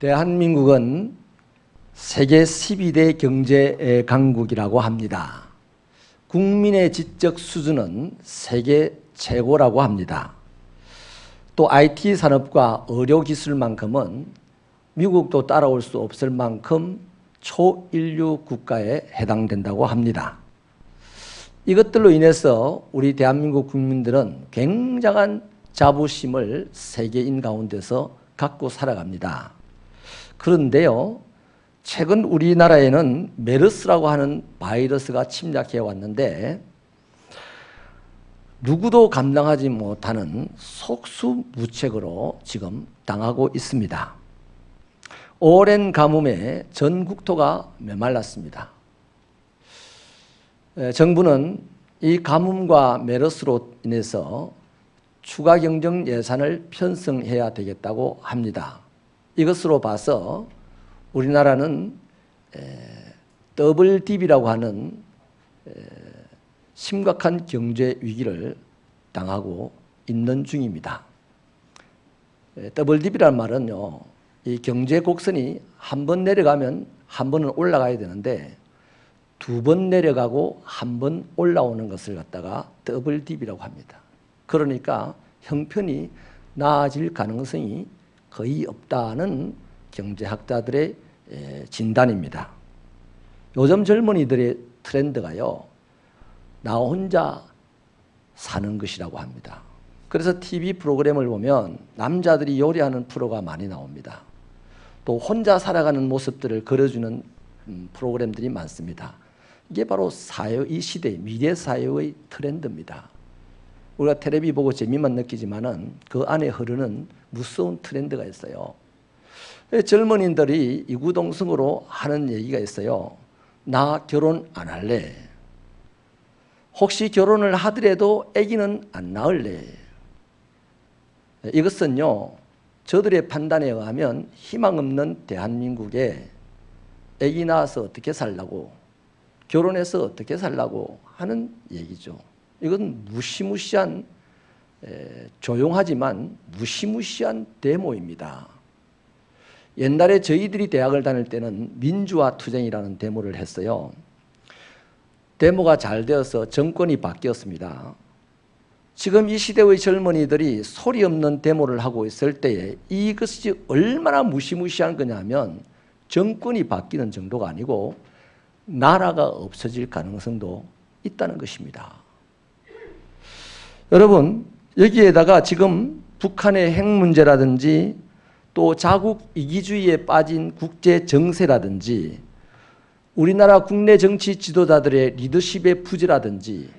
대한민국은 세계 12대 경제 강국이라고 합니다. 국민의 지적 수준은 세계 최고라고 합니다. 또 IT 산업과 의료 기술만큼은 미국도 따라올 수 없을 만큼 초인류 국가에 해당된다고 합니다. 이것들로 인해서 우리 대한민국 국민들은 굉장한 자부심을 세계인 가운데서 갖고 살아갑니다. 그런데요, 최근 우리나라에는 메르스라고 하는 바이러스가 침략해 왔는데 누구도 감당하지 못하는 속수무책으로 지금 당하고 있습니다. 오랜 가뭄에 전 국토가 메말랐습니다. 정부는 이 가뭄과 메르스로 인해서 추가 경정 예산을 편성해야 되겠다고 합니다. 이것으로 봐서 우리나라는 더블 딥이라고 하는 심각한 경제 위기를 당하고 있는 중입니다. 더블 딥이라는 말은요, 이 경제 곡선이 한 번 내려가면 한 번은 올라가야 되는데 두 번 내려가고 한 번 올라오는 것을 갖다가 더블 딥이라고 합니다. 그러니까 형편이 나아질 가능성이 거의 없다는 경제학자들의 진단입니다. 요즘 젊은이들의 트렌드가요, 나 혼자 사는 것이라고 합니다. 그래서 TV 프로그램을 보면 남자들이 요리하는 프로가 많이 나옵니다. 또 혼자 살아가는 모습들을 그려주는 프로그램들이 많습니다. 이게 바로 이 시대, 미래 사회의 트렌드입니다. 우리가 텔레비 보고 재미만 느끼지만은 그 안에 흐르는 무서운 트렌드가 있어요. 젊은이들이 이구동성으로 하는 얘기가 있어요. 나 결혼 안 할래. 혹시 결혼을 하더라도 아기는 안 낳을래. 이것은요, 저들의 판단에 의하면 희망 없는 대한민국에 아기 낳아서 어떻게 살라고, 결혼해서 어떻게 살라고 하는 얘기죠. 이건 무시무시한, 조용하지만 무시무시한 데모입니다. 옛날에 저희들이 대학을 다닐 때는 민주화 투쟁이라는 데모를 했어요. 데모가 잘 되어서 정권이 바뀌었습니다. 지금 이 시대의 젊은이들이 소리 없는 데모를 하고 있을 때에 이것이 얼마나 무시무시한 거냐면 정권이 바뀌는 정도가 아니고 나라가 없어질 가능성도 있다는 것입니다. 여러분, 여기에다가 지금 북한의 핵 문제라든지 또 자국 이기주의에 빠진 국제 정세라든지 우리나라 국내 정치 지도자들의 리더십의 부재라든지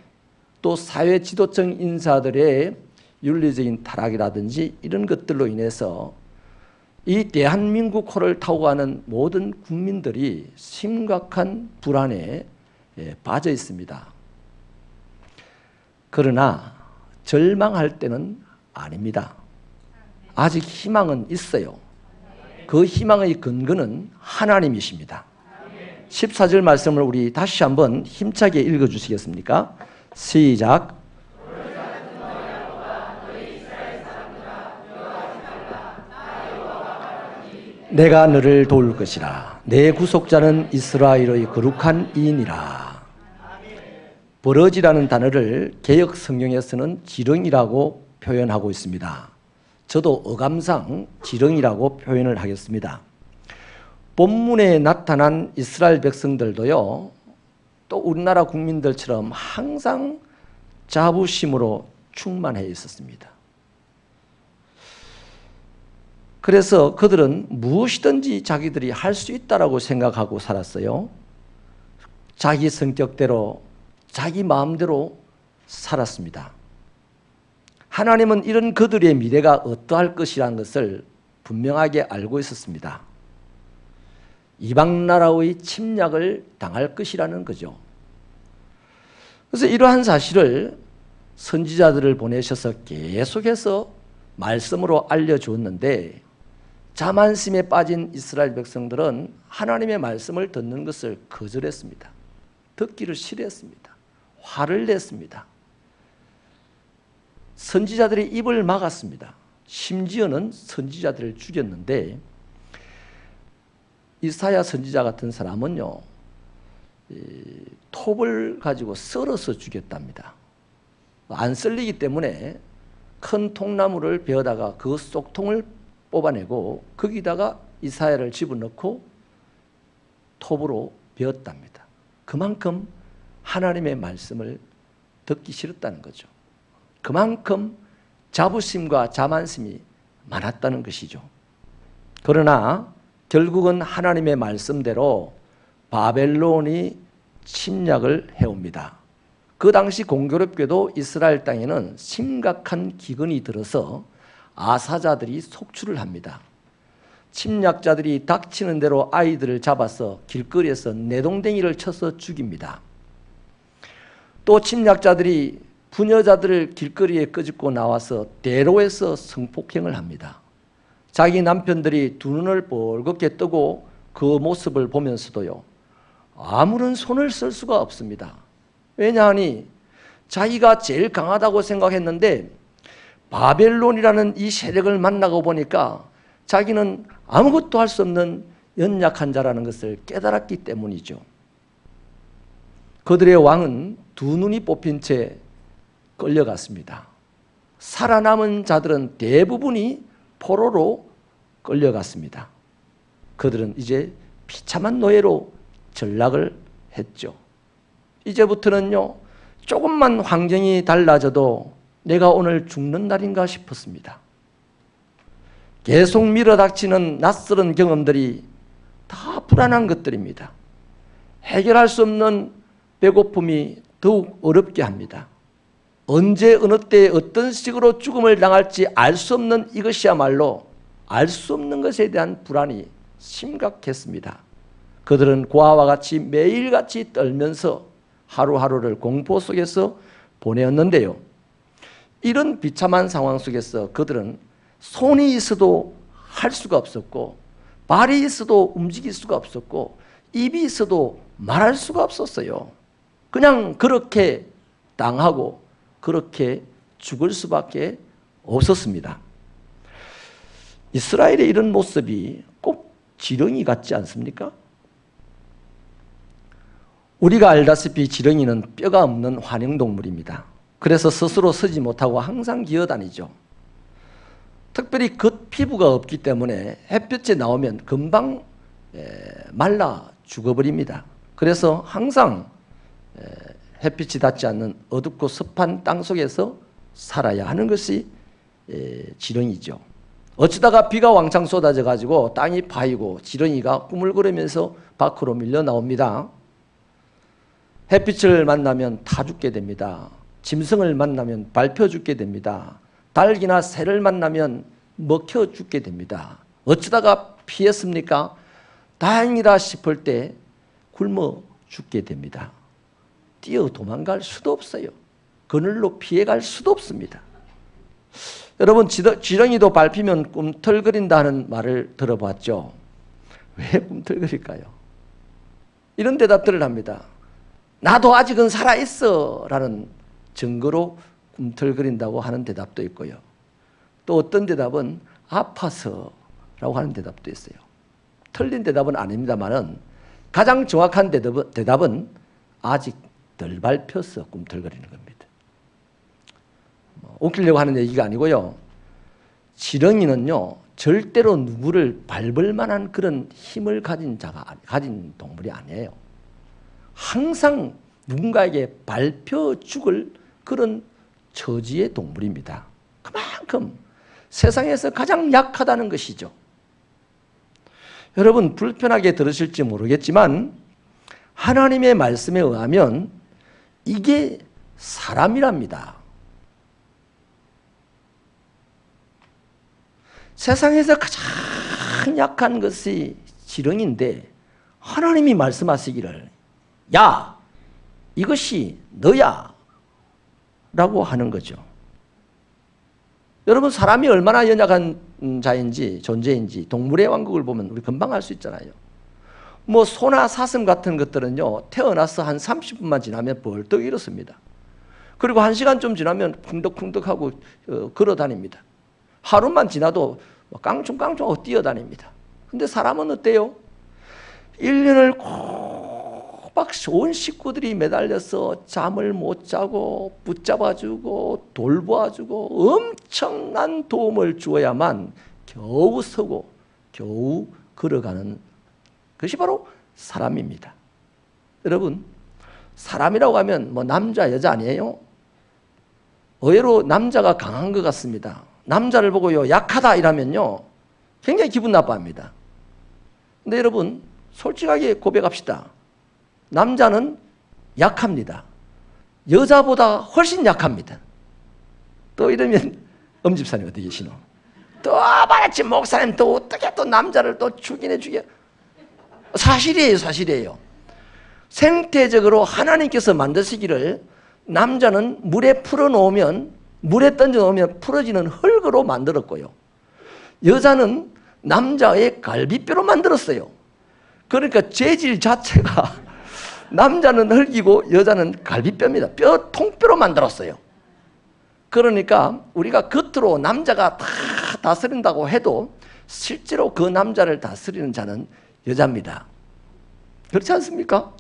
또 사회 지도층 인사들의 윤리적인 타락이라든지 이런 것들로 인해서 이 대한민국 코를 타고 가는 모든 국민들이 심각한 불안에 빠져 있습니다. 그러나 절망할 때는 아닙니다. 아직 희망은 있어요. 그 희망의 근거는 하나님이십니다. 14절 말씀을 우리 다시 한번 힘차게 읽어주시겠습니까? 시작. 내가 너를 도울 것이라. 내 구속자는 이스라엘의 거룩한 이인이라. 버러지라는 단어를 개역 성경에서는 지렁이라고 표현하고 있습니다. 저도 어감상 지렁이라고 표현을 하겠습니다. 본문에 나타난 이스라엘 백성들도요, 또 우리나라 국민들처럼 항상 자부심으로 충만해 있었습니다. 그래서 그들은 무엇이든지 자기들이 할 수 있다라고 생각하고 살았어요. 자기 성격대로, 자기 마음대로 살았습니다. 하나님은 이런 그들의 미래가 어떠할 것이라는 것을 분명하게 알고 있었습니다. 이방 나라의 침략을 당할 것이라는 거죠. 그래서 이러한 사실을 선지자들을 보내셔서 계속해서 말씀으로 알려주었는데 자만심에 빠진 이스라엘 백성들은 하나님의 말씀을 듣는 것을 거절했습니다. 듣기를 싫어했습니다. 화를 냈습니다. 선지자들이 입을 막았습니다. 심지어는 선지자들을 죽였는데 이사야 선지자 같은 사람은요, 톱을 가지고 썰어서 죽였답니다. 안 썰리기 때문에 큰 통나무를 베어다가 그 쏙통을 뽑아내고 거기다가 이사야를 집어넣고 톱으로 베었답니다. 그만큼 하나님의 말씀을 듣기 싫었다는 거죠. 그만큼 자부심과 자만심이 많았다는 것이죠. 그러나 결국은 하나님의 말씀대로 바벨론이 침략을 해옵니다. 그 당시 공교롭게도 이스라엘 땅에는 심각한 기근이 들어서 아사자들이 속출을 합니다. 침략자들이 닥치는 대로 아이들을 잡아서 길거리에서 내동댕이를 쳐서 죽입니다. 또 침략자들이 부녀자들을 길거리에 끄집고 나와서 대로에서 성폭행을 합니다. 자기 남편들이 두 눈을 뻘겋게 뜨고 그 모습을 보면서도요, 아무런 손을 쓸 수가 없습니다. 왜냐하니 자기가 제일 강하다고 생각했는데 바벨론이라는 이 세력을 만나고 보니까 자기는 아무것도 할 수 없는 연약한 자라는 것을 깨달았기 때문이죠. 그들의 왕은 두 눈이 뽑힌 채 끌려갔습니다. 살아남은 자들은 대부분이 포로로 끌려갔습니다. 그들은 이제 비참한 노예로 전락을 했죠. 이제부터는요, 조금만 환경이 달라져도 내가 오늘 죽는 날인가 싶었습니다. 계속 밀어닥치는 낯설은 경험들이 다 불안한 것들입니다. 해결할 수 없는 배고픔이 더욱 어렵게 합니다. 언제 어느 때 어떤 식으로 죽음을 당할지 알 수 없는 이것이야말로 알 수 없는 것에 대한 불안이 심각했습니다. 그들은 고아와 같이 매일같이 떨면서 하루하루를 공포 속에서 보내었는데요. 이런 비참한 상황 속에서 그들은 손이 있어도 할 수가 없었고, 발이 있어도 움직일 수가 없었고, 입이 있어도 말할 수가 없었어요. 그냥 그렇게 당하고 그렇게 죽을 수밖에 없었습니다. 이스라엘의 이런 모습이 꼭 지렁이 같지 않습니까? 우리가 알다시피 지렁이는 뼈가 없는 환영동물입니다. 그래서 스스로 서지 못하고 항상 기어다니죠. 특별히 겉피부가 없기 때문에 햇볕에 나오면 금방 말라 죽어버립니다. 그래서 항상 햇빛이 닿지 않는 어둡고 습한 땅 속에서 살아야 하는 것이 지렁이죠. 어쩌다가 비가 왕창 쏟아져 가지고 땅이 파이고 지렁이가 꾸물거리면서 밖으로 밀려 나옵니다. 햇빛을 만나면 타 죽게 됩니다. 짐승을 만나면 밟혀 죽게 됩니다. 닭이나 새를 만나면 먹혀 죽게 됩니다. 어쩌다가 피했습니까? 다행이다 싶을 때 굶어 죽게 됩니다. 뛰어 도망갈 수도 없어요. 그늘로 피해갈 수도 없습니다. 여러분, 지렁이도 밟히면 꿈틀거린다는 말을 들어봤죠? 왜 꿈틀거릴까요? 이런 대답들을 합니다. 나도 아직은 살아있어 라는 증거로 꿈틀거린다고 하는 대답도 있고요. 또 어떤 대답은 아파서라고 하는 대답도 있어요. 틀린 대답은 아닙니다만은 가장 정확한 대답은 아직 덜 밟혀서 꿈틀거리는 겁니다. 웃기려고 하는 얘기가 아니고요. 지렁이는요, 절대로 누구를 밟을 만한 그런 힘을 가진 동물이 아니에요. 항상 누군가에게 밟혀 죽을 그런 처지의 동물입니다. 그만큼 세상에서 가장 약하다는 것이죠. 여러분, 불편하게 들으실지 모르겠지만 하나님의 말씀에 의하면 이게 사람이랍니다. 세상에서 가장 약한 것이 지렁이인데 하나님이 말씀하시기를 야, 이것이 너야 라고 하는 거죠. 여러분, 사람이 얼마나 연약한 자인지 존재인지 동물의 왕국을 보면 우리 금방 알 수 있잖아요. 뭐 소나 사슴 같은 것들은요, 태어나서 한 30분만 지나면 벌떡 일어섭니다. 그리고 1시간 좀 지나면 쿵덕쿵덕하고 걸어 다닙니다. 하루만 지나도 깡충깡충하고 뛰어다닙니다. 근데 사람은 어때요? 1년을 꼬박 온 식구들이 매달려서 잠을 못 자고 붙잡아주고 돌보아주고 엄청난 도움을 주어야만 겨우 서고 겨우 걸어가는 것이 바로 사람입니다. 여러분, 사람이라고 하면 뭐 남자 여자 아니에요? 의외로 남자가 강한 것 같습니다. 남자를 보고요 약하다 이러면요 굉장히 기분 나빠합니다. 근데 여러분 솔직하게 고백합시다. 남자는 약합니다. 여자보다 훨씬 약합니다. 또 이러면 엄집사님 어디 계시노? 또 말했지 목사님 또 어떻게 또 남자를 또 죽이네 죽여. 사실이에요, 사실이에요. 생태적으로 하나님께서 만드시기를 남자는 물에 풀어놓으면 물에 던져놓으면 풀어지는 흙으로 만들었고요. 여자는 남자의 갈비뼈로 만들었어요. 그러니까 재질 자체가 남자는 흙이고 여자는 갈비뼈입니다. 뼈 통뼈로 만들었어요. 그러니까 우리가 겉으로 남자가 다 다스린다고 해도 실제로 그 남자를 다스리는 자는 여자입니다. 그렇지 않습니까?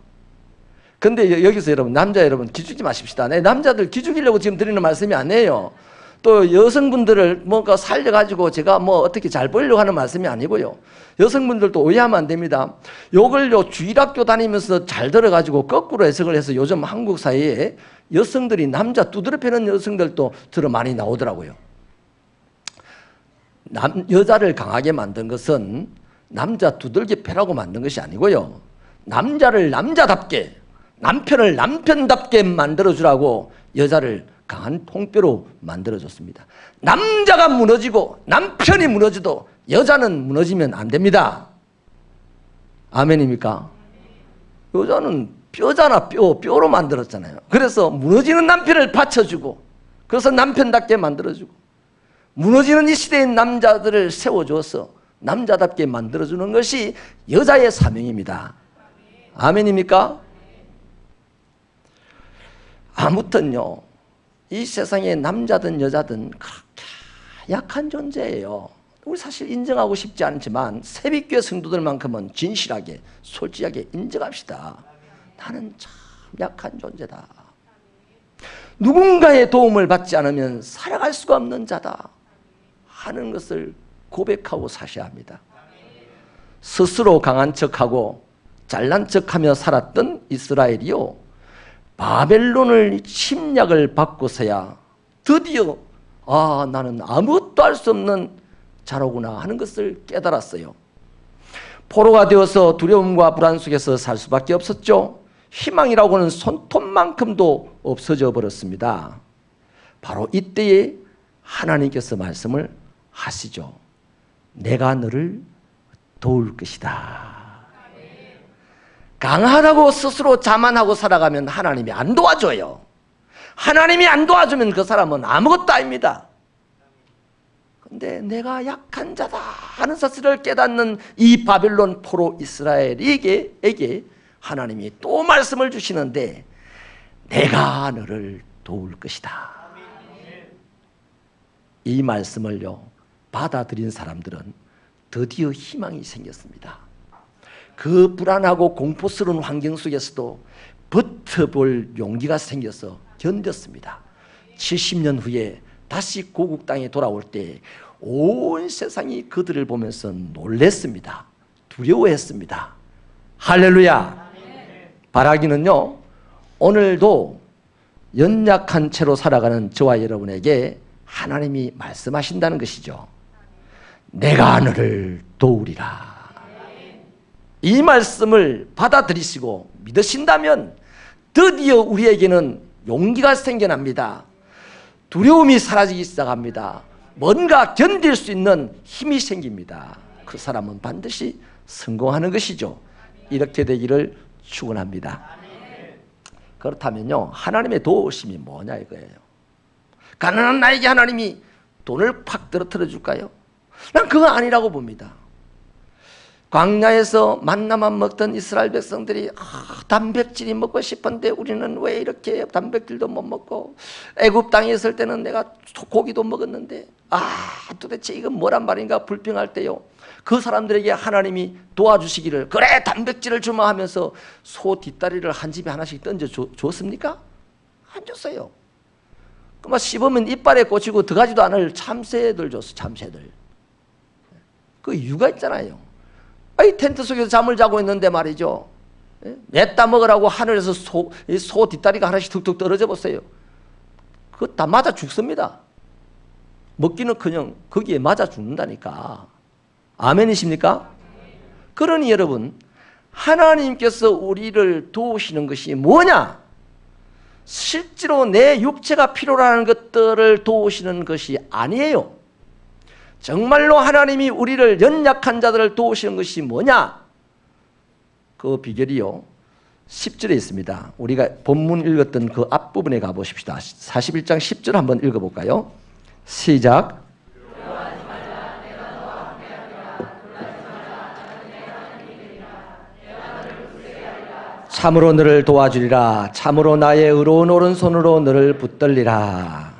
근데 여기서 여러분 남자 여러분 기죽지 마십시다. 네, 남자들 기죽이려고 지금 드리는 말씀이 아니에요. 또 여성분들을 뭔가 살려가지고 제가 뭐 어떻게 잘 보이려고 하는 말씀이 아니고요. 여성분들도 오해하면 안 됩니다. 요걸요 주일학교 다니면서 잘 들어가지고 거꾸로 해석을 해서 요즘 한국 사회에 여성들이 남자 두드려 패는 여성들도 들어 많이 나오더라고요. 여자를 강하게 만든 것은 남자 두들겨 패라고 만든 것이 아니고요. 남자를 남자답게 남편을 남편답게 만들어주라고 여자를 강한 통뼈로 만들어줬습니다. 남자가 무너지고 남편이 무너져도 여자는 무너지면 안 됩니다. 아멘입니까? 여자는 뼈잖아. 뼈로 만들었잖아요. 그래서 무너지는 남편을 받쳐주고 그래서 남편답게 만들어주고 무너지는 이 시대의 남자들을 세워줘서 남자답게 만들어주는 것이 여자의 사명입니다. 아멘입니까? 아무튼요 이 세상에 남자든 여자든 그렇게 약한 존재예요. 우리 사실 인정하고 싶지 않지만 새벽교회 성도들만큼은 진실하게 솔직하게 인정합시다. 나는 참 약한 존재다. 누군가의 도움을 받지 않으면 살아갈 수가 없는 자다 하는 것을 고백하고 사셔야 합니다. 스스로 강한 척하고 잘난 척하며 살았던 이스라엘이요 바벨론을 침략을 받고서야 드디어 나는 아무것도 할 수 없는 자로구나 하는 것을 깨달았어요. 포로가 되어서 두려움과 불안 속에서 살 수밖에 없었죠. 희망이라고는 손톱만큼도 없어져 버렸습니다. 바로 이때에 하나님께서 말씀을 하시죠. 내가 너를 도울 것이다. 강하다고 스스로 자만하고 살아가면 하나님이 안 도와줘요. 하나님이 안 도와주면 그 사람은 아무것도 아닙니다. 근데 내가 약한 자다 하는 사실을 깨닫는 이 바벨론 포로 이스라엘에게 하나님이 또 말씀을 주시는데 내가 너를 도울 것이다. 이 말씀을요 받아들인 사람들은 드디어 희망이 생겼습니다. 그 불안하고 공포스러운 환경 속에서도 버텨볼 용기가 생겨서 견뎠습니다. 70년 후에 다시 고국 땅에 돌아올 때 온 세상이 그들을 보면서 놀랬습니다. 두려워했습니다. 할렐루야. 바라기는요 오늘도 연약한 채로 살아가는 저와 여러분에게 하나님이 말씀하신다는 것이죠. 내가 너를 도우리라. 이 말씀을 받아들이시고 믿으신다면 드디어 우리에게는 용기가 생겨납니다. 두려움이 사라지기 시작합니다. 뭔가 견딜 수 있는 힘이 생깁니다. 그 사람은 반드시 성공하는 것이죠. 이렇게 되기를 축원합니다. 그렇다면요 하나님의 도우심이 뭐냐 이거예요. 가난한 나에게 하나님이 돈을 팍 떨어뜨려 줄까요? 난 그거 아니라고 봅니다. 광야에서 만나만 먹던 이스라엘 백성들이 단백질이 먹고 싶은데 우리는 왜 이렇게 단백질도 못 먹고, 애굽 땅에 있을 때는 내가 고기도 먹었는데 도대체 이건 뭐란 말인가 불평할 때요, 그 사람들에게 하나님이 도와주시기를, 그래 단백질을 주마 하면서 소 뒷다리를 한 집에 하나씩 던져 줬습니까? 안 줬어요. 그만 씹으면 이빨에 꽂히고 들어가지도 않을 참새들 줬어. 참새들. 그 이유가 있잖아요. 이 텐트 속에서 잠을 자고 있는데 말이죠, 냈다 먹으라고 하늘에서 소 뒷다리가 하나씩 툭툭 떨어져 보세요. 그거 다 맞아 죽습니다. 먹기는 그냥 거기에 맞아 죽는다니까. 아멘이십니까? 그러니 여러분, 하나님께서 우리를 도우시는 것이 뭐냐? 실제로 내 육체가 필요로 하는 것들을 도우시는 것이 아니에요. 정말로 하나님이 우리를, 연약한 자들을 도우시는 것이 뭐냐? 그 비결이요, 10절에 있습니다. 우리가 본문 읽었던 그 앞부분에 가보십시다. 41장 10절 한번 읽어볼까요? 시작. 참으로 너를 도와주리라. 참으로 나의 의로운 오른손으로 너를 붙들리라.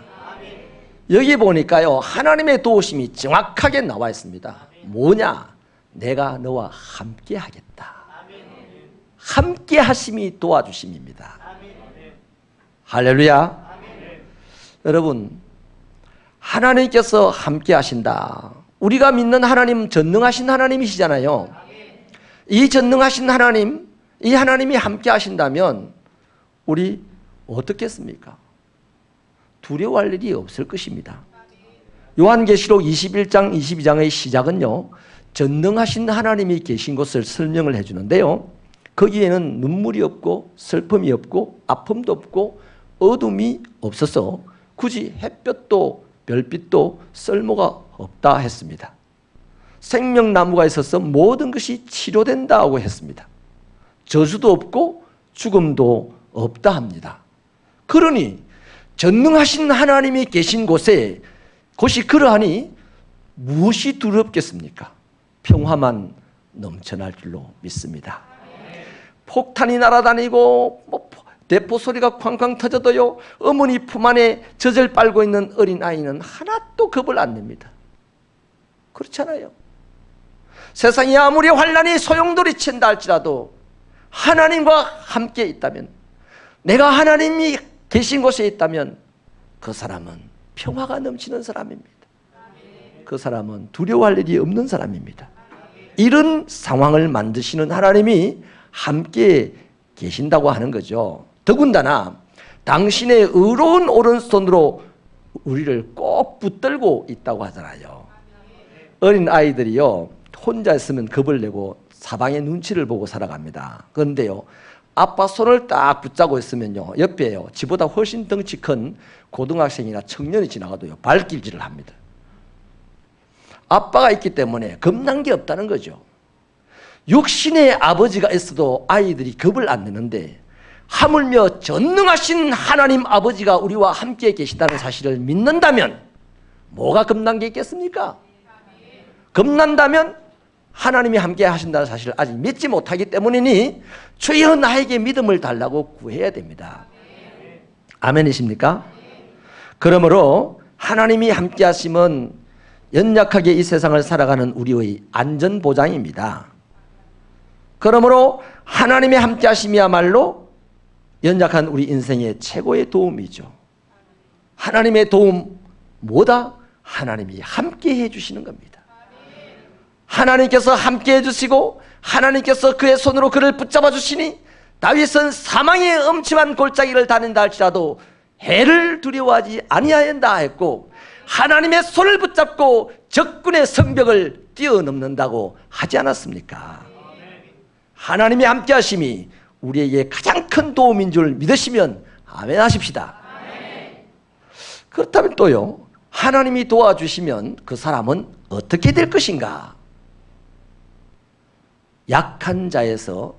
여기 보니까요, 하나님의 도우심이 정확하게 나와 있습니다. 뭐냐? 내가 너와 함께 하겠다. 함께 하심이 도와주심입니다. 할렐루야. 여러분, 하나님께서 함께 하신다. 우리가 믿는 하나님, 전능하신 하나님이시잖아요. 이 전능하신 하나님, 이 하나님이 함께 하신다면 우리 어떻겠습니까? 두려워할 일이 없을 것입니다. 요한계시록 21장 22장의 시작은요, 전능하신 하나님이 계신 곳을 설명을 해주는데요, 거기에는 눈물이 없고 슬픔이 없고 아픔도 없고 어둠이 없어서 굳이 햇볕도 별빛도 쓸모가 없다 했습니다. 생명나무가 있어서 모든 것이 치료된다고 했습니다. 저주도 없고 죽음도 없다 합니다. 그러니 전능하신 하나님이 계신 곳이 그러하니 무엇이 두렵겠습니까? 평화만 넘쳐날 줄로 믿습니다. 폭탄이 날아다니고 대포 소리가 쾅쾅 터져도요, 어머니 품 안에 젖을 빨고 있는 어린아이는 하나도 겁을 안 냅니다. 그렇잖아요. 세상이 아무리 환란이 소용돌이친다 할지라도 하나님과 함께 있다면, 내가 하나님이 계신 곳에 있다면 그 사람은 평화가 넘치는 사람입니다. 그 사람은 두려워할 일이 없는 사람입니다. 이런 상황을 만드시는 하나님이 함께 계신다고 하는 거죠. 더군다나 당신의 의로운 오른손으로 우리를 꼭 붙들고 있다고 하잖아요. 어린 아이들이요, 혼자 있으면 겁을 내고 사방의 눈치를 보고 살아갑니다. 그런데요, 아빠 손을 딱 붙잡고 있으면요, 옆에요, 지보다 훨씬 덩치 큰 고등학생이나 청년이 지나가도요, 발길질을 합니다. 아빠가 있기 때문에 겁난 게 없다는 거죠. 육신의 아버지가 있어도 아이들이 겁을 안 내는데, 하물며 전능하신 하나님 아버지가 우리와 함께 계시다는 사실을 믿는다면 뭐가 겁난 게 있겠습니까? 겁난다면 하나님이 함께 하신다는 사실을 아직 믿지 못하기 때문이니 주여 나에게 믿음을 달라고 구해야 됩니다. 아멘이십니까? 그러므로 하나님이 함께 하심은 연약하게 이 세상을 살아가는 우리의 안전보장입니다. 그러므로 하나님의 함께 하심이야말로 연약한 우리 인생의 최고의 도움이죠. 하나님의 도움 뭐다? 하나님이 함께 해주시는 겁니다. 하나님께서 함께 해주시고 하나님께서 그의 손으로 그를 붙잡아 주시니 다윗은 사망의 엄침한 골짜기를 다닌다 할지라도 해를 두려워하지 아니하였다 했고, 하나님의 손을 붙잡고 적군의 성벽을 뛰어넘는다고 하지 않았습니까? 하나님의 함께 하심이 우리에게 가장 큰 도움인 줄 믿으시면 아멘 하십시다. 그렇다면 또요, 하나님이 도와주시면 그 사람은 어떻게 될 것인가? 약한 자에서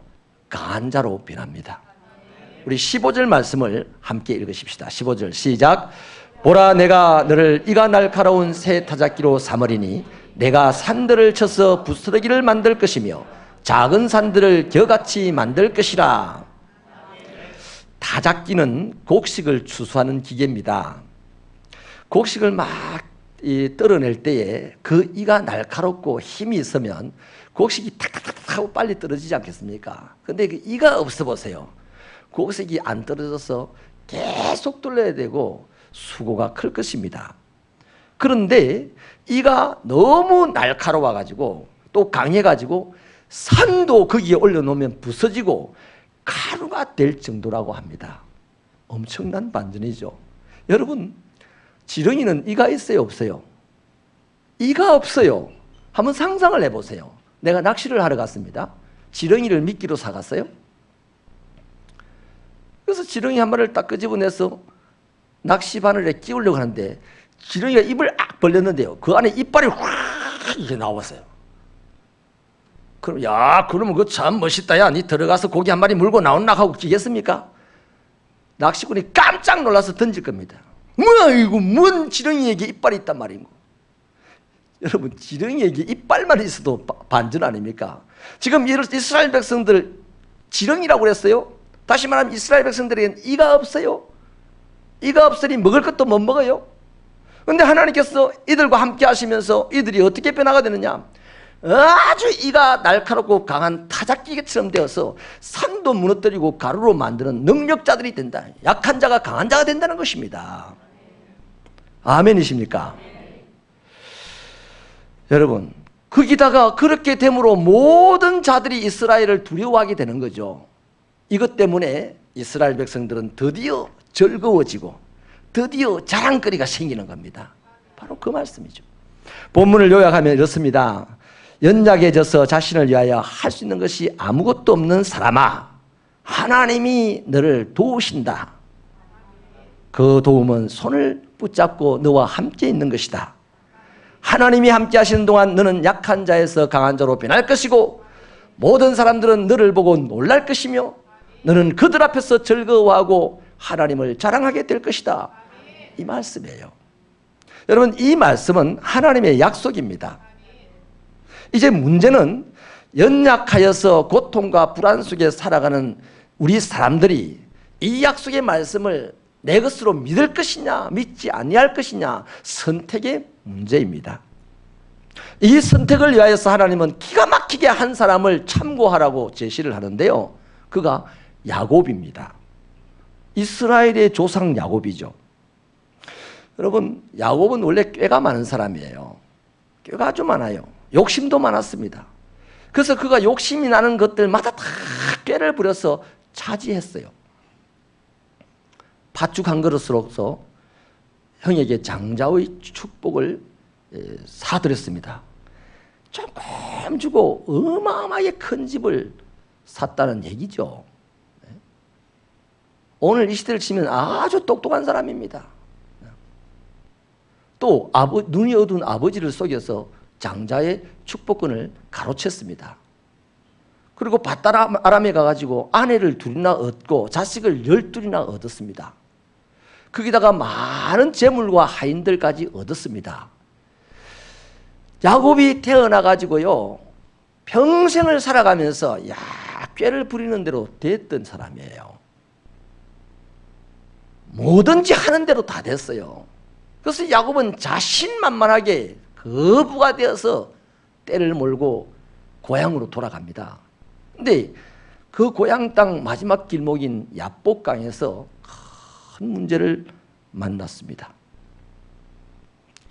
강한 자로 변합니다. 우리 15절 말씀을 함께 읽으십시다. 15절 시작. 보라, 내가 너를 이가 날카로운 새 타작기로 삼으리니 내가 산들을 쳐서 부스러기를 만들 것이며 작은 산들을 겨같이 만들 것이라. 타작기는 곡식을 추수하는 기계입니다. 곡식을 막 떨어낼 때에 그 이가 날카롭고 힘이 있으면 곡식이 탁탁탁 하고 빨리 떨어지지 않겠습니까? 근데 그 이가 없어 보세요. 곡식이 안 떨어져서 계속 돌려야 되고 수고가 클 것입니다. 그런데 이가 너무 날카로워 가지고 또 강해 가지고 산도 거기에 올려놓으면 부서지고 가루가 될 정도라고 합니다. 엄청난 반전이죠. 여러분, 지렁이는 이가 있어요, 없어요? 이가 없어요. 한번 상상을 해보세요. 내가 낚시를 하러 갔습니다. 지렁이를 미끼로 사갔어요. 그래서 지렁이 한 마리를 딱 끄집어내서 낚시 바늘에 끼우려고 하는데 지렁이가 입을 악 벌렸는데요. 그 안에 이빨이 확 이렇게 나왔어요. 그럼 야, 그러면 그거 참 멋있다. 야, 니 들어가서 고기 한 마리 물고 나온나 하고 끼겠습니까? 낚시꾼이 깜짝 놀라서 던질 겁니다. 뭐야 이거 뭔 지렁이에게 이빨이 있단 말인고. 여러분, 지렁이에게 이빨만 있어도 반전 아닙니까? 지금 이스라엘 백성들 지렁이라고 그랬어요. 다시 말하면 이스라엘 백성들에게는 이가 없어요. 이가 없으니 먹을 것도 못 먹어요. 그런데 하나님께서 이들과 함께 하시면서 이들이 어떻게 변화가 되느냐, 아주 이가 날카롭고 강한 타작기계처럼 되어서 산도 무너뜨리고 가루로 만드는 능력자들이 된다. 약한 자가 강한 자가 된다는 것입니다. 아멘이십니까? 여러분, 거기다가 그렇게 됨으로 모든 자들이 이스라엘을 두려워하게 되는 거죠. 이것 때문에 이스라엘 백성들은 드디어 즐거워지고 드디어 자랑거리가 생기는 겁니다. 바로 그 말씀이죠. 본문을 요약하면 이렇습니다. 연약해져서 자신을 위하여 할 수 있는 것이 아무것도 없는 사람아, 하나님이 너를 도우신다. 그 도움은 손을 붙잡고 너와 함께 있는 것이다. 하나님이 함께 하시는 동안 너는 약한 자에서 강한 자로 변할 것이고 모든 사람들은 너를 보고 놀랄 것이며 너는 그들 앞에서 즐거워하고 하나님을 자랑하게 될 것이다. 이 말씀이에요. 여러분, 이 말씀은 하나님의 약속입니다. 이제 문제는 연약하여서 고통과 불안 속에 살아가는 우리 사람들이 이 약속의 말씀을 내 것으로 믿을 것이냐 믿지 아니할 것이냐, 선택의 문제입니다. 이 선택을 위하여서 하나님은 기가 막히게 한 사람을 참고하라고 제시를 하는데요, 그가 야곱입니다. 이스라엘의 조상 야곱이죠. 여러분, 야곱은 원래 꾀가 많은 사람이에요. 꾀가 아주 많아요. 욕심도 많았습니다. 그래서 그가 욕심이 나는 것들마다 다 꾀를 부려서 차지했어요. 팥죽 한 그릇으로서 형에게 장자의 축복을 사드렸습니다. 조금 주고 어마어마하게 큰 집을 샀다는 얘기죠. 오늘 이 시대를 치면 아주 똑똑한 사람입니다. 또 눈이 어두운 아버지를 속여서 장자의 축복권을 가로챘습니다. 그리고 밧다람에 가가지고 아내를 둘이나 얻고 자식을 12이나 얻었습니다. 거기다가 많은 재물과 하인들까지 얻었습니다. 야곱이 태어나가지고요, 평생을 살아가면서 꾀를 부리는 대로 됐던 사람이에요. 뭐든지 하는 대로 다 됐어요. 그래서 야곱은 자신만만하게 거부가 되어서 떼를 몰고 고향으로 돌아갑니다. 근데 그 고향 땅 마지막 길목인 야복강에서 큰 문제를 만났습니다.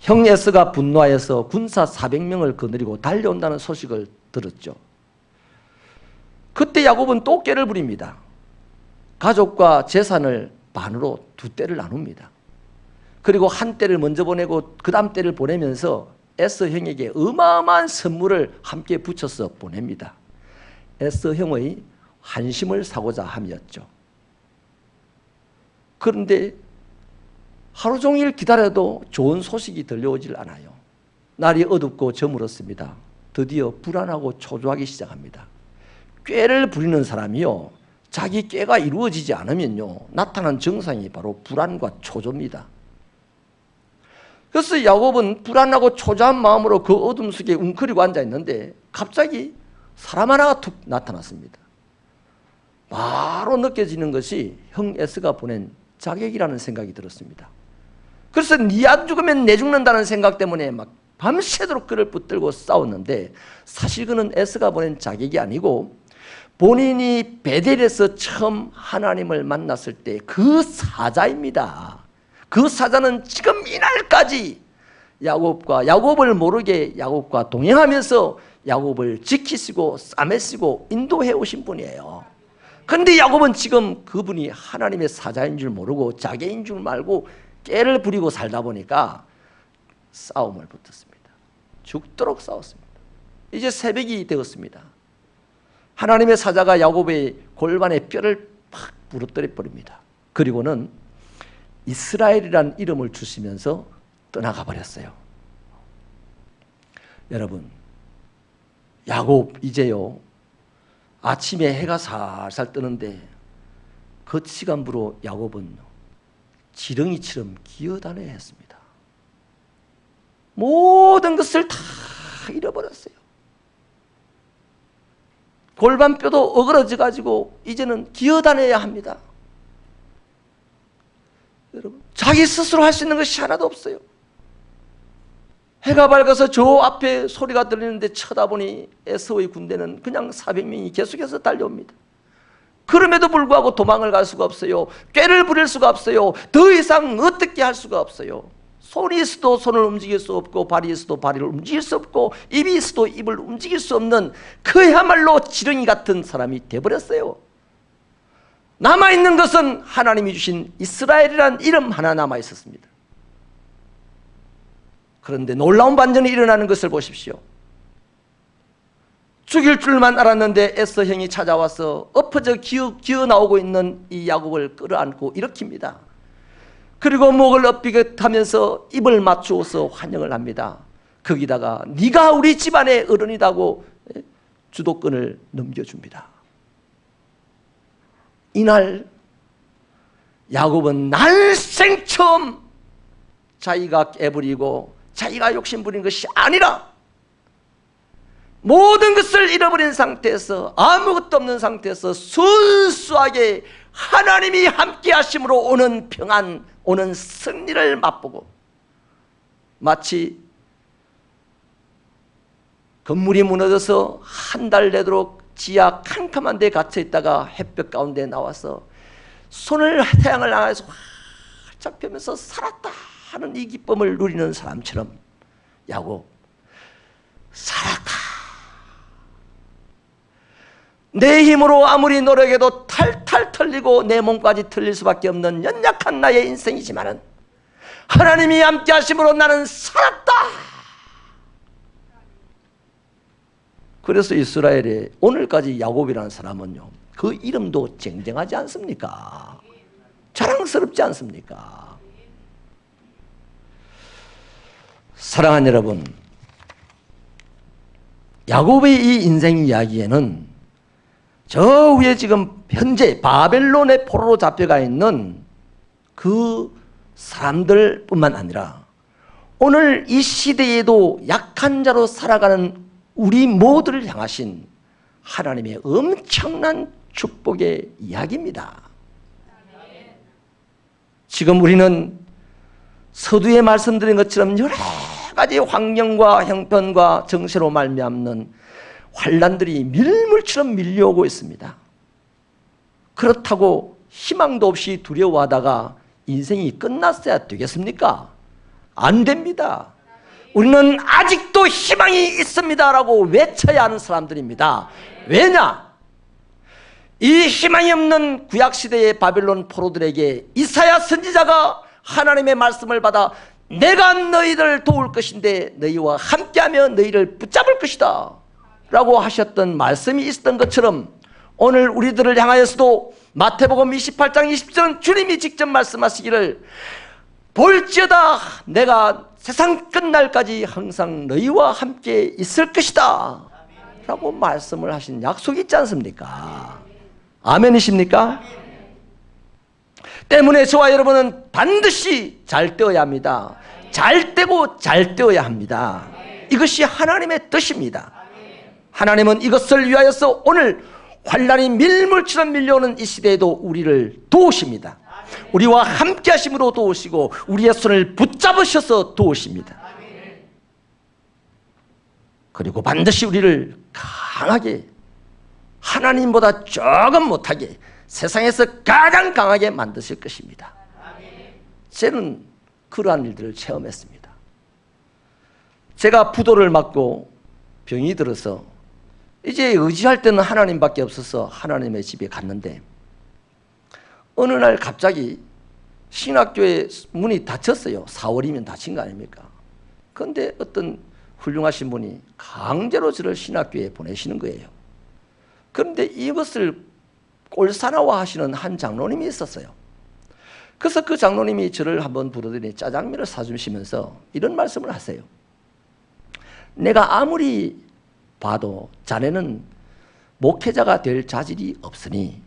형 에서가 분노하여서 군사 400명을 거느리고 달려온다는 소식을 들었죠. 그때 야곱은 또 꾀를 부립니다. 가족과 재산을 반으로 2떼를 나눕니다. 그리고 한 떼를 먼저 보내고 그 다음 떼를 보내면서 에서 형에게 어마어마한 선물을 함께 붙여서 보냅니다. 에서 형의 환심을 사고자 함이었죠. 그런데 하루 종일 기다려도 좋은 소식이 들려오질 않아요. 날이 어둡고 저물었습니다. 드디어 불안하고 초조하기 시작합니다. 꾀를 부리는 사람이요, 자기 꾀가 이루어지지 않으면요 나타난 증상이 바로 불안과 초조입니다. 그래서 야곱은 불안하고 초조한 마음으로 그 어둠 속에 웅크리고 앉아 있는데 갑자기 사람 하나가 툭 나타났습니다. 바로 느껴지는 것이 형 에스가 보낸 자객이라는 생각이 들었습니다. 그래서 네 안 죽으면 내 죽는다는 생각 때문에 막 밤새도록 그를 붙들고 싸웠는데 사실 그는 에스가 보낸 자객이 아니고 본인이 베델에서 처음 하나님을 만났을 때 그 사자입니다. 그 사자는 지금 이날까지 야곱을 모르게 야곱과 동행하면서 야곱을 지키시고 싸매시고 인도해 오신 분이에요. 그런데 야곱은 지금 그분이 하나님의 사자인 줄 모르고 자기인 줄 말고 깨를 부리고 살다 보니까 싸움을 붙었습니다. 죽도록 싸웠습니다. 이제 새벽이 되었습니다. 하나님의 사자가 야곱의 골반에 뼈를 팍 부러뜨려 버립니다. 그리고는 이스라엘이라는 이름을 주시면서 떠나가 버렸어요. 여러분, 야곱 이제요 아침에 해가 살살 뜨는데 그 시간부로 야곱은 지렁이처럼 기어다녀야 했습니다. 모든 것을 다 잃어버렸어요. 골반뼈도 어그러져 가지고 이제는 기어다녀야 합니다. 여러분, 자기 스스로 할 수 있는 것이 하나도 없어요. 해가 밝아서 저 앞에 소리가 들리는데 쳐다보니 에서의 군대는 그냥 400명이 계속해서 달려옵니다. 그럼에도 불구하고 도망을 갈 수가 없어요. 꾀를 부릴 수가 없어요. 더 이상 어떻게 할 수가 없어요. 손이 있어도 손을 움직일 수 없고 발이 있어도 발을 움직일 수 없고 입이 있어도 입을 움직일 수 없는 그야말로 지렁이 같은 사람이 되어버렸어요. 남아있는 것은 하나님이 주신 이스라엘이라는 이름 하나 남아있었습니다. 그런데 놀라운 반전이 일어나는 것을 보십시오. 죽일 줄만 알았는데 에서 형이 찾아와서 엎어져 기어 나오고 있는 이 야곱을 끌어안고 일으킵니다. 그리고 목을 엎비긋하면서 입을 맞추어서 환영을 합니다. 거기다가 네가 우리 집안의 어른이라고 주도권을 넘겨줍니다. 이날 야곱은 날생 처음 자기가 깨부리고 자기가 욕심부린 것이 아니라 모든 것을 잃어버린 상태에서 아무것도 없는 상태에서 순수하게 하나님이 함께 하심으로 오는 평안, 오는 승리를 맛보고 마치 건물이 무너져서 한 달 내도록 지하 캄캄한 데 갇혀 있다가 햇볕 가운데 나와서 손을 태양을 향해서 활짝 펴면서 살았다 하는 이 기쁨을 누리는 사람처럼 야곱, 살았다. 내 힘으로 아무리 노력해도 탈탈 털리고 내 몸까지 틀릴 수밖에 없는 연약한 나의 인생이지만은 하나님이 함께 하심으로 나는 살았다. 그래서 이스라엘에 오늘까지 야곱이라는 사람은요, 그 이름도 쟁쟁하지 않습니까? 자랑스럽지 않습니까? 사랑하는 여러분, 야곱의 이 인생 이야기에는 저 위에 지금 현재 바벨론의 포로로 잡혀가 있는 그 사람들뿐만 아니라 오늘 이 시대에도 약한 자로 살아가는 우리 모두를 향하신 하나님의 엄청난 축복의 이야기입니다. 지금 우리는 서두에 말씀드린 것처럼 여러 가지 환경과 형편과 정세로 말미암는 환난들이 밀물처럼 밀려오고 있습니다. 그렇다고 희망도 없이 두려워하다가 인생이 끝났어야 되겠습니까? 안 됩니다. 우리는 아직도 희망이 있습니다라고 외쳐야 하는 사람들입니다. 왜냐? 이 희망이 없는 구약시대의 바벨론 포로들에게 이사야 선지자가 하나님의 말씀을 받아 내가 너희를 도울 것인데 너희와 함께하며 너희를 붙잡을 것이다 라고 하셨던 말씀이 있었던 것처럼 오늘 우리들을 향하여서도 마태복음 28장 20절 주님이 직접 말씀하시기를 볼지어다 내가 세상 끝날까지 항상 너희와 함께 있을 것이다 라고 말씀을 하신 약속이 있지 않습니까? 아멘이십니까? 때문에 저와 여러분은 반드시 잘 되어야 합니다. 잘 되고 잘 되어야 합니다. 이것이 하나님의 뜻입니다. 하나님은 이것을 위하여서 오늘 환난이 밀물처럼 밀려오는 이 시대에도 우리를 도우십니다. 우리와 함께 하심으로 도우시고 우리의 손을 붙잡으셔서 도우십니다. 그리고 반드시 우리를 강하게, 하나님보다 조금 못하게, 세상에서 가장 강하게 만드실 것입니다. 저는 그러한 일들을 체험했습니다. 제가 부도를 맞고 병이 들어서 이제 의지할 때는 하나님밖에 없어서 하나님의 집에 갔는데, 어느 날 갑자기 신학교의 문이 닫혔어요. 4월이면 닫힌 거 아닙니까? 그런데 어떤 훌륭하신 분이 강제로 저를 신학교에 보내시는 거예요. 그런데 이것을 꼴사나워 하시는 한 장로님이 있었어요. 그래서 그 장로님이 저를 한번 부르더니 짜장면을 사주시면서 이런 말씀을 하세요. 내가 아무리 봐도 자네는 목회자가 될 자질이 없으니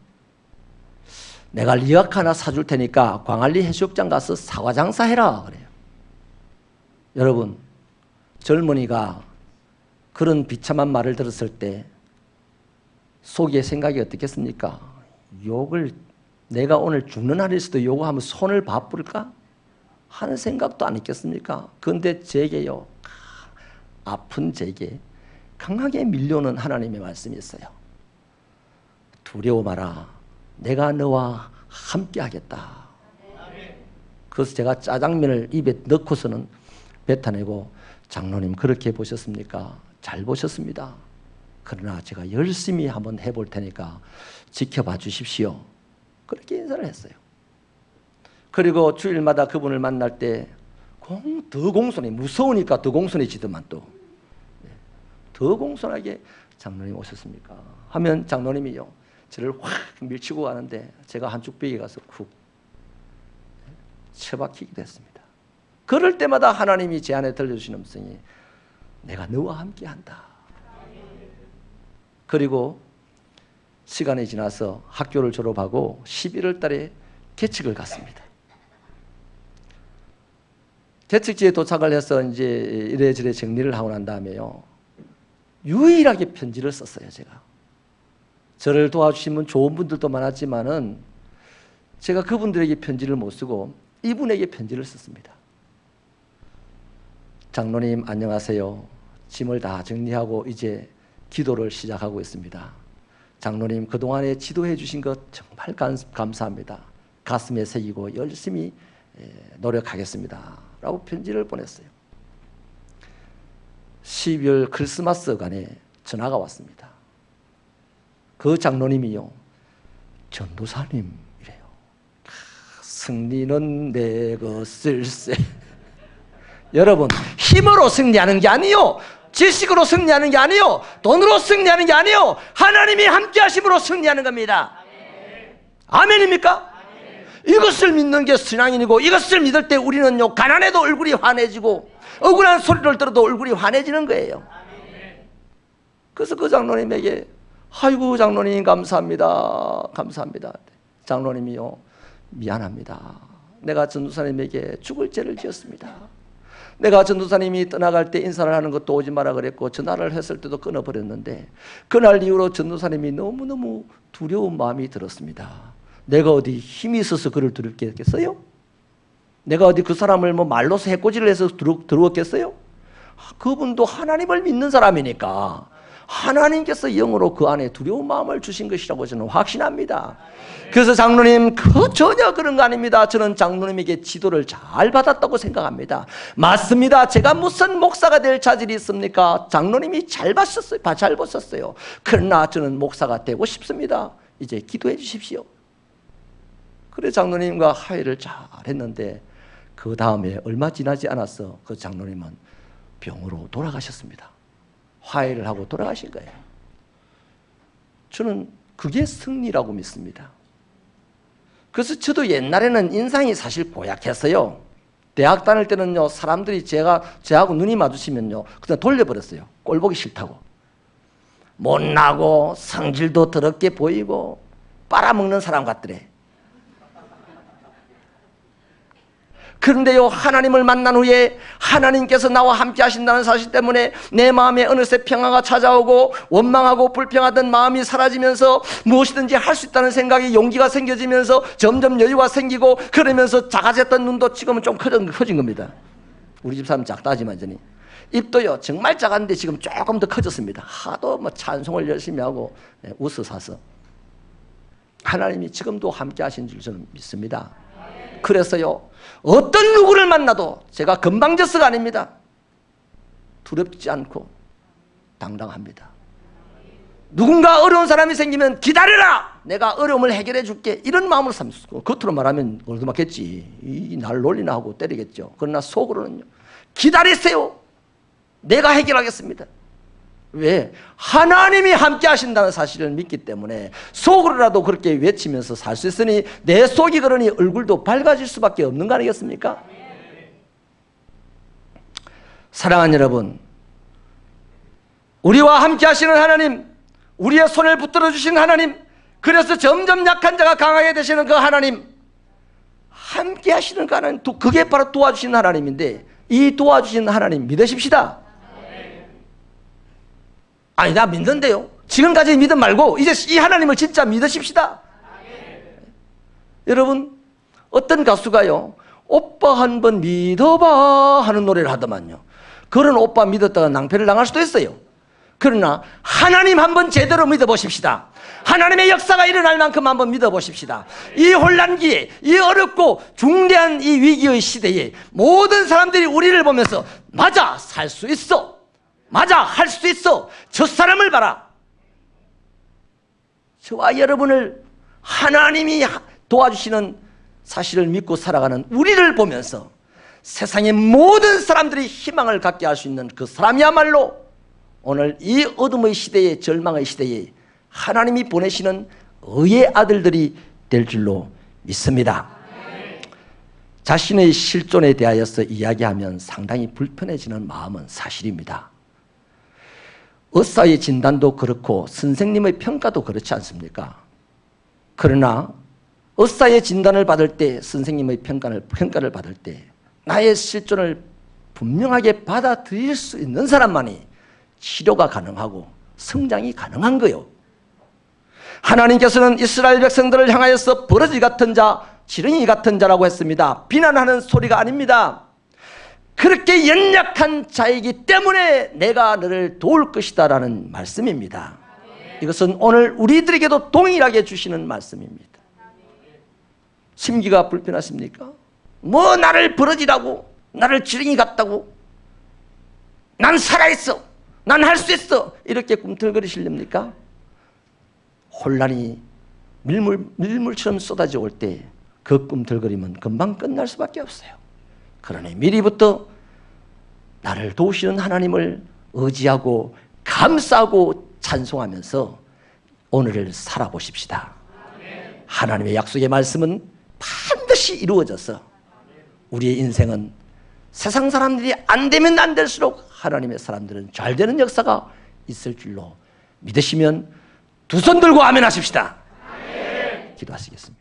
내가 리약 하나 사줄 테니까 광안리 해수욕장 가서 사과 장사해라 그래요. 여러분, 젊은이가 그런 비참한 말을 들었을 때 속의 생각이 어떻겠습니까? 욕을, 내가 오늘 죽는 날에서도 욕하면 손을 바쁠까? 하는 생각도 안 있겠습니까? 그런데 제게요, 아픈 제게 강하게 밀려오는 하나님의 말씀이 있어요. 두려워 마라. 내가 너와 함께 하겠다. 그래서 제가 짜장면을 입에 넣고서는 뱉어내고, 장로님 그렇게 보셨습니까? 잘 보셨습니다. 그러나 제가 열심히 한번 해볼 테니까 지켜봐 주십시오. 그렇게 인사를 했어요. 그리고 주일마다 그분을 만날 때 더 공손해, 무서우니까 더 공손해지더만 또. 더 공손하게 장로님 오셨습니까? 하면 장로님이요, 저를 확 밀치고 가는데 제가 한쪽 벽에 가서 쿡 처박히기도 했습니다. 그럴 때마다 하나님이 제 안에 들려주시는 음성이 내가 너와 함께한다. 그리고 시간이 지나서 학교를 졸업하고 11월 달에 개척을 갔습니다. 개척지에 도착을 해서 이제 이래저래 정리를 하고 난 다음에요, 유일하게 편지를 썼어요. 저를 도와주신 분 좋은 분들도 많았지만은 제가 그분들에게 편지를 못 쓰고 이분에게 편지를 썼습니다. 장로님 안녕하세요. 짐을 다 정리하고 이제 기도를 시작하고 있습니다. 장로님 그동안에 지도해 주신 것 정말 감사합니다. 가슴에 새기고 열심히 노력하겠습니다. 라고 편지를 보냈어요. 12월 크리스마스간에 전화가 왔습니다. 그 장로님이요, 전도사님 이래요. 승리는 내 것일세. 여러분, 힘으로 승리하는 게 아니요, 지식으로 승리하는 게 아니요, 돈으로 승리하는 게 아니요, 하나님이 함께 하심으로 승리하는 겁니다. 아멘입니까? 이것을 믿는 게 신앙인이고, 이것을 믿을 때 우리는요, 가난해도 얼굴이 환해지고 억울한 소리를 들어도 얼굴이 환해지는 거예요. 그래서 그 장로님에게 아이고 장로님 감사합니다. 감사합니다. 장로님이요, 미안합니다. 내가 전도사님에게 죽을 죄를 지었습니다. 내가 전도사님이 떠나갈 때 인사를 하는 것도 오지 마라 그랬고 전화를 했을 때도 끊어버렸는데, 그날 이후로 전도사님이 너무너무 두려운 마음이 들었습니다. 내가 어디 힘이 있어서 그를 두렵게 했겠어요? 내가 어디 그 사람을 뭐 말로서 해코지를 해서 두려웠겠어요? 그분도 하나님을 믿는 사람이니까 하나님께서 영으로 그 안에 두려운 마음을 주신 것이라고 저는 확신합니다. 그래서 장로님 전혀 그런 거 아닙니다. 저는 장로님에게 지도를 잘 받았다고 생각합니다. 맞습니다. 제가 무슨 목사가 될 자질이 있습니까? 장로님이 잘 보셨어요. 그러나 저는 목사가 되고 싶습니다. 이제 기도해 주십시오. 그래 장로님과 화해를 잘 했는데 그 다음에 얼마 지나지 않아서 그 장로님은 병으로 돌아가셨습니다. 화해를 하고 돌아가신 거예요. 저는 그게 승리라고 믿습니다. 그래서 저도 옛날에는 인상이 사실 고약했어요. 대학 다닐 때는요, 사람들이 저하고 눈이 마주치면요, 그냥 돌려버렸어요. 꼴 보기 싫다고. 못나고 성질도 더럽게 보이고 빨아먹는 사람 같더래. 그런데요, 하나님을 만난 후에 하나님께서 나와 함께 하신다는 사실 때문에 내 마음에 어느새 평화가 찾아오고 원망하고 불평하던 마음이 사라지면서 무엇이든지 할 수 있다는 생각이 용기가 생겨지면서 점점 여유가 생기고, 그러면서 작아졌던 눈도 지금은 좀 커진 겁니다. 우리 집사람 작다 하지만 입도요 정말 작았는데 지금 조금 더 커졌습니다. 하도 뭐 찬송을 열심히 하고 웃어 사서 하나님이 지금도 함께 하신 줄 저는 믿습니다. 그래서요, 어떤 누구를 만나도 제가 건방져서가 아닙니다. 두렵지 않고 당당합니다. 누군가 어려운 사람이 생기면 기다려라! 내가 어려움을 해결해 줄게. 이런 마음으로 삼고, 겉으로 말하면 얼마겠지. 날 놀리나 하고 때리겠죠. 그러나 속으로는요, 기다리세요. 내가 해결하겠습니다. 왜? 하나님이 함께 하신다는 사실을 믿기 때문에 속으로라도 그렇게 외치면서 살 수 있으니 내 속이 그러니 얼굴도 밝아질 수밖에 없는 거 아니겠습니까? 사랑하는 여러분, 우리와 함께 하시는 하나님, 우리의 손을 붙들어 주시는 하나님, 그래서 점점 약한 자가 강하게 되시는 그 하나님, 함께 하시는 그 하나님, 그게 바로 도와주시는 하나님인데, 이 도와주시는 하나님 믿으십시다. 아니, 나 믿는데요. 지금까지 믿음 말고 이제 이 하나님을 진짜 믿으십시다. 여러분, 어떤 가수가요, 오빠 한번 믿어봐 하는 노래를 하더만요. 그런 오빠 믿었다가 낭패를 당할 수도 있어요. 그러나 하나님 한번 제대로 믿어보십시다. 하나님의 역사가 일어날 만큼 한번 믿어보십시다. 이 혼란기에, 이 어렵고 중대한 이 위기의 시대에 모든 사람들이 우리를 보면서 맞아, 살 수 있어, 맞아, 할 수 있어, 저 사람을 봐라. 저와 여러분을 하나님이 도와주시는 사실을 믿고 살아가는 우리를 보면서 세상의 모든 사람들이 희망을 갖게 할 수 있는 그 사람이야말로 오늘 이 어둠의 시대에, 절망의 시대에 하나님이 보내시는 의의 아들들이 될 줄로 믿습니다. 자신의 실존에 대하여서 이야기하면 상당히 불편해지는 마음은 사실입니다. 의사의 진단도 그렇고 선생님의 평가도 그렇지 않습니까? 그러나 의사의 진단을 받을 때, 선생님의 평가를 받을 때 나의 실존을 분명하게 받아들일 수 있는 사람만이 치료가 가능하고 성장이 가능한 거요. 하나님께서는 이스라엘 백성들을 향하여서 버러지 같은 자, 지렁이 같은 자라고 했습니다. 비난하는 소리가 아닙니다. 그렇게 연약한 자이기 때문에 내가 너를 도울 것이다 라는 말씀입니다. 이것은 오늘 우리들에게도 동일하게 주시는 말씀입니다. 심기가 불편하십니까? 뭐 나를 버러지라고, 나를 지렁이 같다고, 난 살아있어, 난 할 수 있어, 이렇게 꿈틀거리시렵니까? 혼란이 밀물처럼 쏟아져 올 때 그 꿈틀거림은 금방 끝날 수밖에 없어요. 그러니 미리부터 나를 도우시는 하나님을 의지하고 감싸고 찬송하면서 오늘을 살아보십시다. 하나님의 약속의 말씀은 반드시 이루어져서 우리의 인생은 세상 사람들이 안 되면 안 될수록 하나님의 사람들은 잘 되는 역사가 있을 줄로 믿으시면 두 손 들고 아멘 하십시다. 기도하시겠습니다.